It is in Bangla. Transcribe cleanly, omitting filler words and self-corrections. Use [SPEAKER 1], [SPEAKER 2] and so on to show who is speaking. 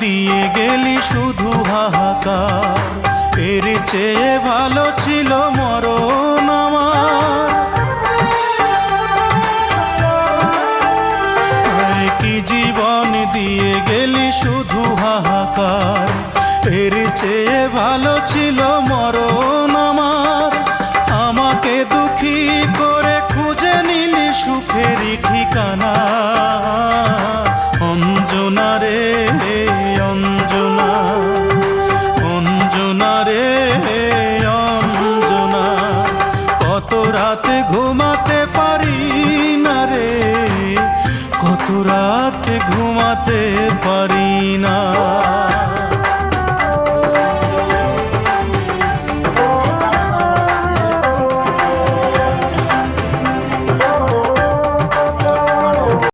[SPEAKER 1] দিয়ে গেলি শুধু হাহাকার, এর চেয়ে ভালো ছিল মরণ আমার। কি জীবন দিয়ে গেলি শুধু হাহাকার, এর চেয়ে ভালো ছিল মরণ আমার। আমাকে দুঃখী করে খুঁজে নিলি সুখেরই ঠিকানা। অঞ্জনা রে অঞ্জনা, অঞ্জনা রে অঞ্জনা, কত রাতে ঘুমাতে পারি না রে, কত রাতে ঘুমাতে পারি না।